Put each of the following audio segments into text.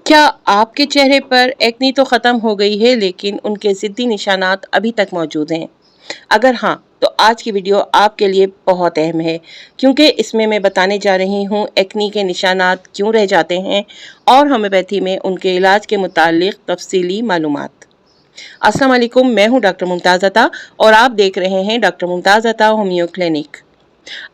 क्या आपके चेहरे पर एक्नी तो ख़त्म हो गई है लेकिन उनके ज़िद्दी निशानात अभी तक मौजूद हैं? अगर हाँ, तो आज की वीडियो आपके लिए बहुत अहम है क्योंकि इसमें मैं बताने जा रही हूँ एक्नी के निशानात क्यों रह जाते हैं और होम्योपैथी में उनके इलाज के मुतालिक तफसीली मालूमात। अस्सलाम वालेकुम, मैं हूँ डॉक्टर मुमताज़ अता और आप देख रहे हैं डॉक्टर मुमताज़ अता होम्यो क्लिनिक।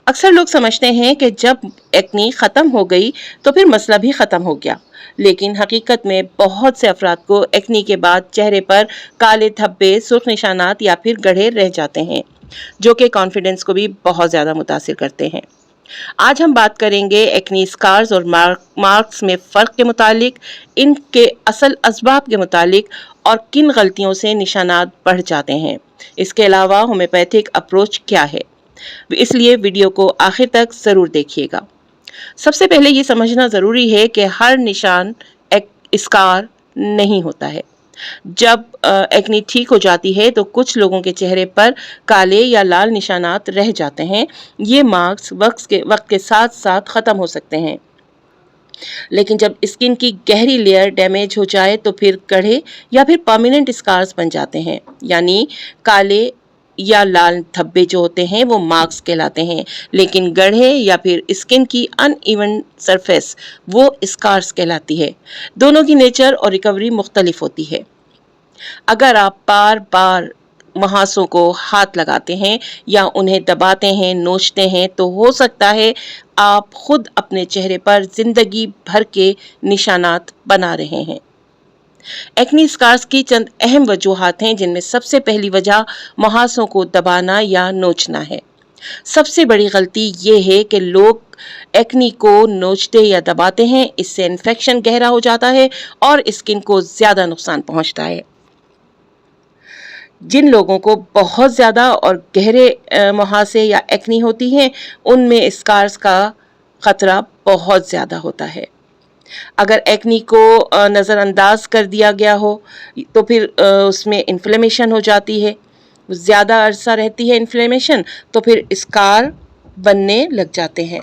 अक्सर लोग समझते हैं कि जब एक्नी ख़त्म हो गई तो फिर मसला भी ख़त्म हो गया, लेकिन हकीकत में बहुत से अफराद को एक्नी के बाद चेहरे पर काले धब्बे, सुर्ख निशानात या फिर गड्ढे रह जाते हैं, जो कि कॉन्फिडेंस को भी बहुत ज़्यादा मुतासिर करते हैं। आज हम बात करेंगे एक्नी स्कार्स और मार्क्स में फ़र्क के मुतालिक, इनके असल असबाब के मुतालिक और किन गलतियों से निशानात बढ़ जाते हैं। इसके अलावा होम्योपैथिक अप्रोच क्या है, इसलिए वीडियो को आखिर तक ज़रूर देखिएगा। सबसे पहले ये समझना ज़रूरी है कि हर निशान एक स्कार नहीं होता है। जब एक्नी ठीक हो जाती है तो कुछ लोगों के चेहरे पर काले या लाल निशानात रह जाते हैं। ये मार्क्स वक्त के साथ साथ ख़त्म हो सकते हैं, लेकिन जब स्किन की गहरी लेयर डैमेज हो जाए तो फिर गड्ढे या फिर परमानेंट स्कार्स बन जाते हैं। यानी काले या लाल धब्बे जो होते हैं वो मार्क्स कहलाते हैं, लेकिन गड्ढे या फिर स्किन की अनइवन सरफेस वो स्कार्स कहलाती है। दोनों की नेचर और रिकवरी मुख्तलिफ होती है। अगर आप बार बार मुहासों को हाथ लगाते हैं या उन्हें दबाते हैं, नोचते हैं, तो हो सकता है आप खुद अपने चेहरे पर जिंदगी भर के निशानात बना रहे हैं। एक्नी स्कार्स की चंद अहम वजूहात हैं, जिनमें सबसे पहली वजह मुहासों को दबाना या नोचना है। सबसे बड़ी गलती ये है कि लोग एक्नी को नोचते या दबाते हैं, इससे इन्फेक्शन गहरा हो जाता है और स्किन को ज़्यादा नुकसान पहुंचता है। जिन लोगों को बहुत ज़्यादा और गहरे मुहासे या एक्नी होती हैं, उनमें स्कार्स का ख़तरा बहुत ज़्यादा होता है। अगर एक्नी को नज़रअंदाज कर दिया गया हो तो फिर उसमें इन्फ्लेमेशन हो जाती है। ज़्यादा अरसा रहती है इन्फ्लेमेशन तो फिर स्कार बनने लग जाते हैं।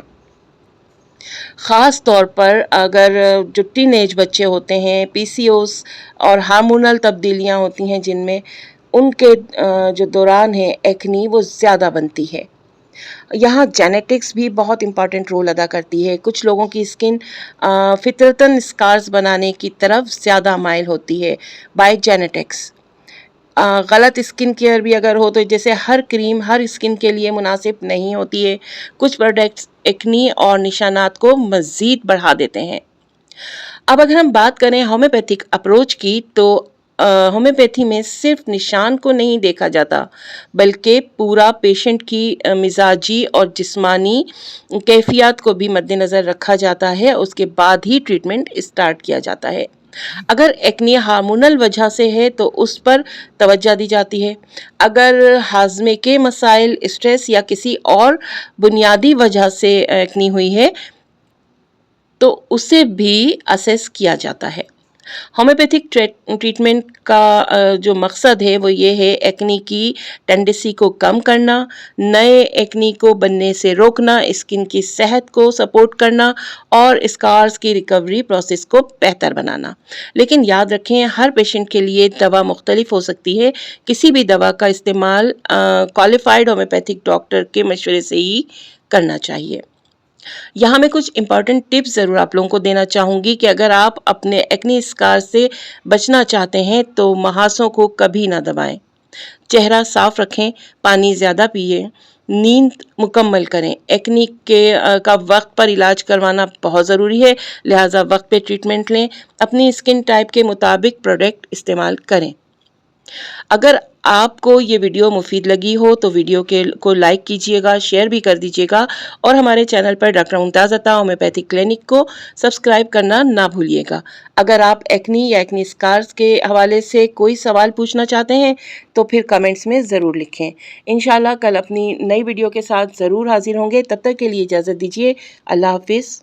ख़ास तौर पर अगर जो टीनेज बच्चे होते हैं, पीसीओएस और हार्मोनल तब्दीलियां होती हैं जिनमें, उनके जो दौरान है एक्नी वो ज़्यादा बनती है। यहाँ जेनेटिक्स भी बहुत इम्पॉर्टेंट रोल अदा करती है। कुछ लोगों की स्किन फितरतन स्कार्स बनाने की तरफ ज़्यादा माइल होती है बाय जेनेटिक्स। गलत स्किन केयर भी अगर हो तो जैसे हर क्रीम हर स्किन के लिए मुनासिब नहीं होती है। कुछ प्रोडक्ट्स एक्नी और निशानात को मज़ीद बढ़ा देते हैं। अब अगर हम बात करें होम्योपैथिक अप्रोच की, तो होम्योपैथी में सिर्फ निशान को नहीं देखा जाता, बल्कि पूरा पेशेंट की मिजाजी और जिस्मानी कैफियत को भी मद्देनज़र रखा जाता है। उसके बाद ही ट्रीटमेंट स्टार्ट किया जाता है। अगर एक्नी हार्मोनल वजह से है तो उस पर तवज्जो दी जाती है। अगर हाजमे के मसाइल, स्ट्रेस या किसी और बुनियादी वजह से एक्नी हुई है तो उसे भी असेस किया जाता है। होम्योपैथिक ट्रीटमेंट का जो मकसद है वो ये है एक्नी की टेंडेंसी को कम करना, नए एक्नी को बनने से रोकना, स्किन की सेहत को सपोर्ट करना और स्कार्स की रिकवरी प्रोसेस को बेहतर बनाना। लेकिन याद रखें, हर पेशेंट के लिए दवा मुख्तलिफ हो सकती है। किसी भी दवा का इस्तेमाल क्वालिफाइड होम्योपैथिक डॉक्टर के मशवरे से ही करना चाहिए। यहाँ मैं कुछ इंपॉर्टेंट टिप्स ज़रूर आप लोगों को देना चाहूँगी कि अगर आप अपने एक्नी स्कार से बचना चाहते हैं तो मुहासों को कभी ना दबाएं, चेहरा साफ रखें, पानी ज़्यादा पिए, नींद मुकम्मल करें। एक्नी का वक्त पर इलाज करवाना बहुत ज़रूरी है, लिहाजा वक्त पे ट्रीटमेंट लें। अपनी स्किन टाइप के मुताबिक प्रोडक्ट इस्तेमाल करें। अगर आपको ये वीडियो मुफीद लगी हो तो वीडियो को लाइक कीजिएगा, शेयर भी कर दीजिएगा और हमारे चैनल पर डॉक्टर मुमताज़ अता होम्योपैथिक क्लिनिक को सब्सक्राइब करना ना भूलिएगा। अगर आप एक्नी या एक्नी स्कार्स के हवाले से कोई सवाल पूछना चाहते हैं तो फिर कमेंट्स में ज़रूर लिखें। इंशाल्लाह कल अपनी नई वीडियो के साथ ज़रूर हाजिर होंगे। तब तक के लिए इजाज़त दीजिए। अल्लाह हाफिज़।